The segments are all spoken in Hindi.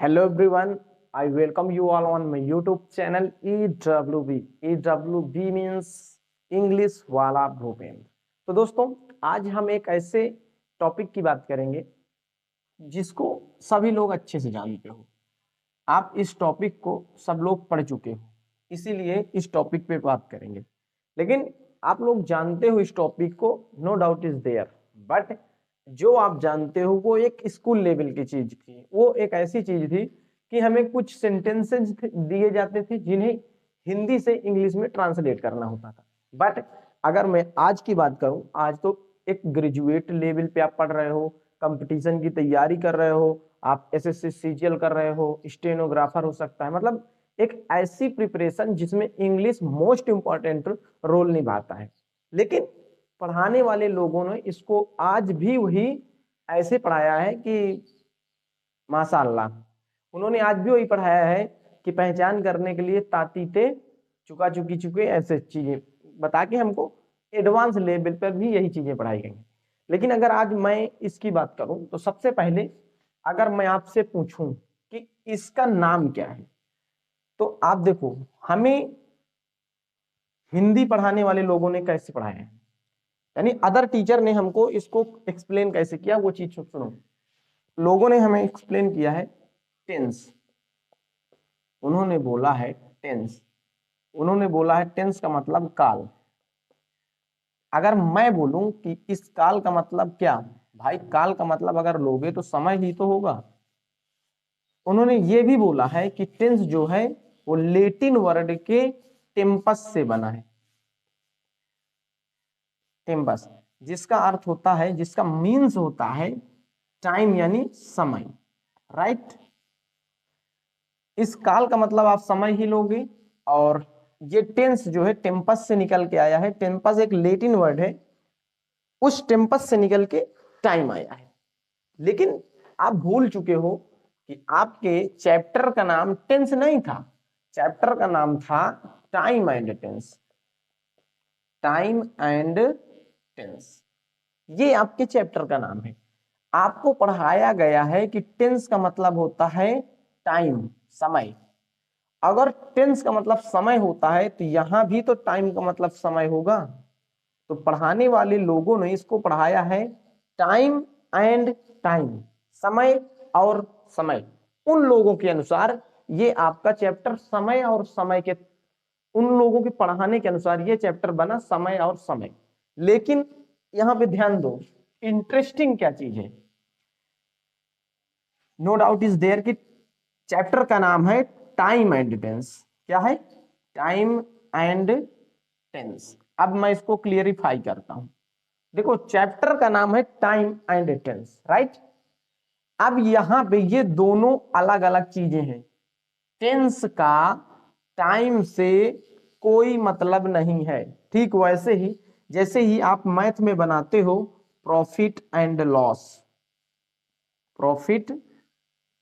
Hello everyone, I welcome you all on my YouTube channel EWB. EWB means English वाला भूपेंद्र। तो दोस्तों, आज हम एक ऐसे टॉपिक की बात करेंगे जिसको सभी लोग अच्छे से जानते हो। आप इस टॉपिक को सब लोग पढ़ चुके हो, इसीलिए इस टॉपिक पे बात करेंगे। लेकिन आप लोग जानते हो इस टॉपिक को, no doubt is there, but जो आप जानते हो वो एक स्कूल लेवल की चीज थी। वो एक ऐसी चीज थी कि हमें कुछ सेंटेंसेस दिए जाते थे जिन्हें हिंदी से इंग्लिश में ट्रांसलेट करना होता था। बट अगर मैं आज की बात करूं, आज तो एक ग्रेजुएट लेवल पे आप पढ़ रहे हो, कंपटीशन की तैयारी कर रहे हो, आप एसएससी सीजीएल कर रहे हो, स्टेनोग्राफर हो सकता है, मतलब एक ऐसी प्रिपरेशन जिसमें इंग्लिश मोस्ट इंपॉर्टेंट रोल निभाता है। लेकिन पढ़ाने वाले लोगों ने इसको आज भी वही ऐसे पढ़ाया है कि माशाअल्लाह, उन्होंने आज भी वही पढ़ाया है कि पहचान करने के लिए तातीते चुका चुकी चुके ऐसे चीजें बता के हमको एडवांस लेवल पर भी यही चीजें पढ़ाई गई। लेकिन अगर आज मैं इसकी बात करूं तो सबसे पहले अगर मैं आपसे पूछूं कि इसका नाम क्या है, तो आप देखो हमें हिंदी पढ़ाने वाले लोगों ने कैसे पढ़ाया है, यानी अदर टीचर ने हमको इसको एक्सप्लेन कैसे किया, वो चीज सुनो। लोगों ने हमें एक्सप्लेन किया है टेंस। उन्होंने बोला है टेंस, उन्होंने बोला है टेंस का मतलब काल। अगर मैं बोलूं कि इस काल का मतलब क्या, भाई काल का मतलब अगर लोगे तो समय ही तो होगा। उन्होंने ये भी बोला है कि टेंस जो है वो लेटिन वर्ड के टेम्पस से बना है। टेम्पस जिसका अर्थ होता है, जिसका मीन्स होता है टाइम यानी समय, राइट। इस काल का मतलब आप समय ही लोगे, और ये टेंस जो है टेम्पस से निकल के आया है। टेम्पस एक लेटिन वर्ड है, उस टेम्पस से निकल के टाइम आया है। लेकिन आप भूल चुके हो कि आपके चैप्टर का नाम टेंस नहीं था, चैप्टर का नाम था time and tense. Time and tense ये आपके चैप्टर का नाम है। आपको पढ़ाया गया है कि टेंस का मतलब होता है टाइम, समय। अगर टेंस का मतलब समय होता है तो यहां भी तो टाइम का मतलब समय होगा। तो पढ़ाने वाले लोगों ने इसको पढ़ाया है टाइम एंड टाइम, समय और समय। उन लोगों के अनुसार ये आपका चैप्टर समय और समय के, उन लोगों के पढ़ाने के अनुसार ये चैप्टर बना समय और समय। लेकिन यहां पे ध्यान दो, इंटरेस्टिंग क्या चीज है, नो डाउट इज देयर कि चैप्टर का नाम है टाइम एंड टेंस। क्या है? Time and tense. अब मैं इसको क्लियरिफाई करता हूं। देखो चैप्टर का नाम है टाइम एंड टेंस, राइट। अब यहां पे ये दोनों अलग अलग चीजें हैं। टेंस का टाइम से कोई मतलब नहीं है। ठीक वैसे ही जैसे ही आप मैथ में बनाते हो profit and loss, profit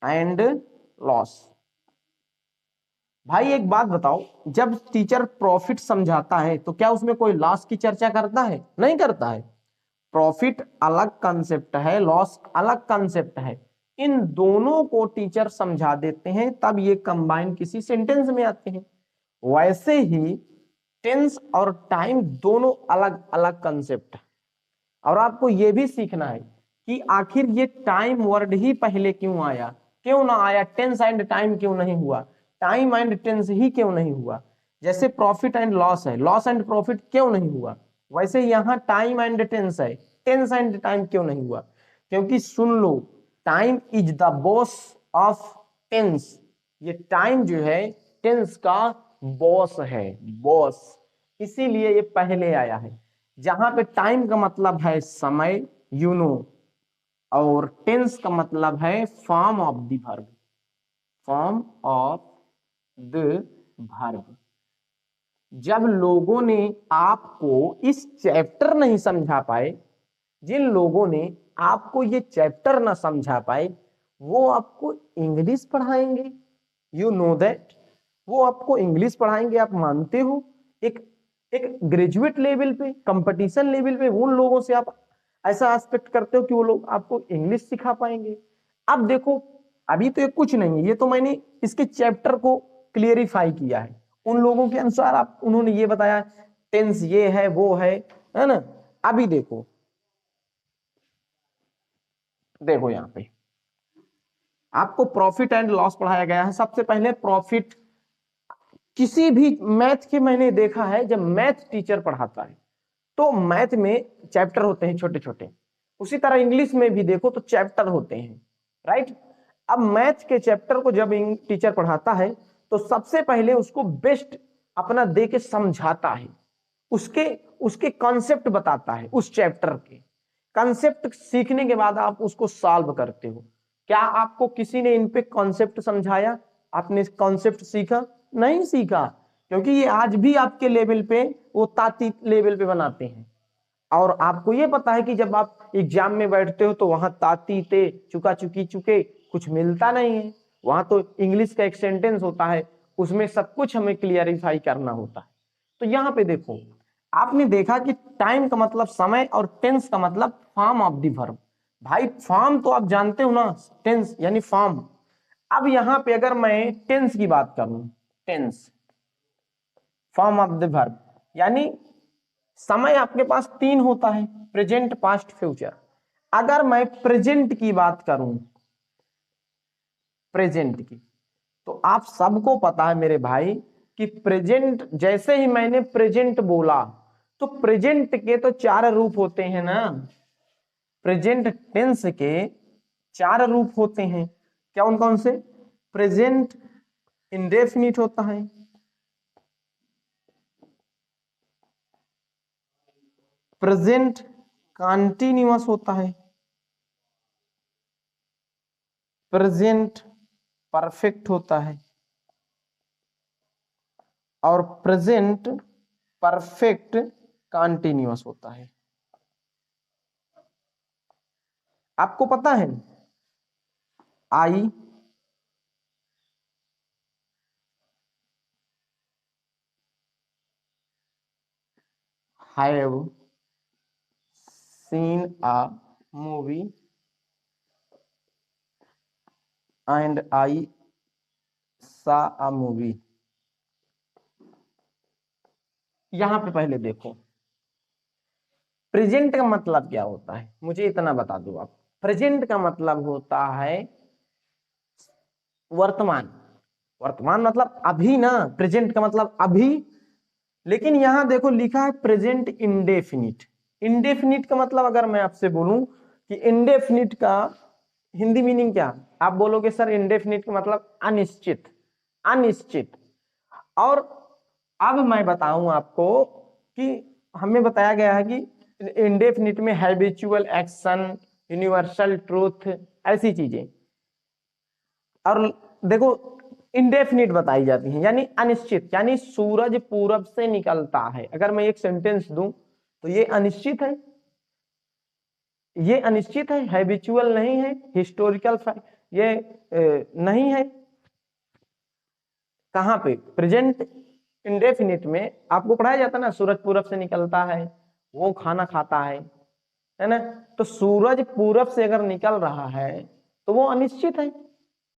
and loss. भाई एक बात बताओ, जब टीचर प्रॉफिट समझाता है तो क्या उसमें कोई लॉस की चर्चा करता है? नहीं करता है। प्रॉफिट अलग कंसेप्ट है, लॉस अलग कंसेप्ट है। इन दोनों को टीचर समझा देते हैं, तब ये कंबाइन किसी सेंटेंस में आते हैं। वैसे ही टेंस और टाइम दोनों अलग अलग कंसेप्ट है। और आपको यह भी सीखना है कि आखिर ये टाइम वर्ड ही पहले क्यों आया, क्यों ना आया टेंस एंड टाइम क्यों नहीं हुआ, टाइम एंड टेंस ही क्यों नहीं हुआ। जैसे प्रॉफिट एंड लॉस है, लॉस एंड प्रॉफिट क्यों नहीं हुआ, वैसे यहां टाइम एंड टेंस है, टेंस एंड टाइम क्यों नहीं हुआ। क्योंकि सुन लो, time is the boss of tense. ये टाइम जो है टेंस का बॉस है, बॉस, इसीलिए ये पहले आया है। जहां पे टाइम का मतलब है समय, यू नो, और टेंस का मतलब है form of the verb, form of the verb. जब लोगों ने आपको इस चैप्टर नहीं समझा पाए, जिन लोगों ने आपको ये चैप्टर ना समझा पाए, वो आपको इंग्लिश पढ़ाएंगे, यू नो दैट। वो आपको इंग्लिश पढ़ाएंगे, आप मानते हो। एक एक ग्रेजुएट लेवल पे, कंपटीशन लेवल पे उन लोगों से आप ऐसा एक्सपेक्ट करते हो कि वो लोग आपको इंग्लिश सिखा पाएंगे। अब देखो, अभी तो ये कुछ नहीं है, ये तो मैंने इसके चैप्टर को क्लियरिफाई किया है उन लोगों के अनुसार। आप उन्होंने ये बताया टेंस ये है वो है ना। अभी देखो देखो यहाँ पे आपको प्रॉफिट एंड लॉस पढ़ाया गया है। सबसे पहले प्रॉफिट, किसी भी मैथ के मैंने देखा है जब मैथ टीचर पढ़ाता है तो मैथ में चैप्टर होते हैं छोटे छोटे, उसी तरह इंग्लिश में भी देखो तो चैप्टर होते हैं, राइट। अब मैथ के चैप्टर को जब टीचर पढ़ाता है तो सबसे पहले उसको बेस्ट अपना दे के समझाता है, उसके उसके कॉन्सेप्ट बताता है, उस चैप्टर के कॉन्सेप्ट सीखने के बाद आप उसको सॉल्व करते हो। क्या आपको किसी ने इन पे कॉन्सेप्ट समझाया? आपने कॉन्सेप्ट सीखा? नहीं सीखा, क्योंकि ये आज भी आपके लेवल पे वो ताती लेवल पे बनाते हैं। और आपको ये पता है कि जब आप एग्जाम में बैठते हो तो वहां ताती ते चुका चुकी चुके कुछ मिलता नहीं है, वहां तो इंग्लिश का एक सेंटेंस होता है, उसमें सब कुछ हमें क्लियरिफाई करना होता है। तो यहाँ पे देखो आपने देखा कि टाइम का मतलब समय और टेंस का मतलब फॉर्म ऑफ द वर्ब। भाई फॉर्म तो आप जानते हो ना, टेंस यानी फॉर्म। अब यहाँ पे अगर मैं टेंस की बात करूं, tense form of the verb, यानी समय आपके पास तीन होता है, प्रेजेंट पास्ट फ्यूचर। अगर मैं प्रेजेंट की बात करूं, प्रेजेंट की, तो आप सबको पता है मेरे भाई कि प्रेजेंट, जैसे ही मैंने प्रेजेंट बोला तो प्रेजेंट के तो चार रूप होते हैं ना, प्रेजेंट टेंस के चार रूप होते हैं। क्या उन कौन से? प्रेजेंट इंडेफिनिट होता है, प्रेजेंट कॉन्टिन्यूअस होता है, प्रेजेंट परफेक्ट होता है और प्रेजेंट परफेक्ट कॉन्टिन्यूअस होता है। आपको पता है I have seen a movie and I सा अ मूवी। यहां पे पहले देखो प्रेजेंट का मतलब क्या होता है, मुझे इतना बता दो आप। प्रेजेंट का मतलब होता है वर्तमान, वर्तमान मतलब अभी ना, प्रेजेंट का मतलब अभी। लेकिन यहां देखो लिखा है प्रेजेंट इंडेफिनिट। इंडेफिनिट का मतलब अगर मैं आपसे बोलूं कि इंडेफिनिट का हिंदी मीनिंग क्या, आप बोलोगे सर इंडेफिनिट का मतलब अनिश्चित, अनिश्चित। और अब मैं बताऊं आपको कि हमें बताया गया है कि इंडेफिनिट में हैबिचुअल एक्शन, यूनिवर्सल ट्रूथ, ऐसी चीजें। और देखो इंडेफिनिट बताई जाती है यानी अनिश्चित, यानी सूरज पूरब से निकलता है। अगर मैं एक सेंटेंस दूं तो ये अनिश्चित है, ये अनिश्चित है, हैबिचुअल नहीं है, हिस्टोरिकल ये नहीं है। कहां पे? प्रेजेंट इंडेफिनिट में आपको पढ़ाया जाता है ना, सूरज पूरब से निकलता है, वो खाना खाता है ना। तो सूरज पूरब से अगर निकल रहा है तो वो अनिश्चित है।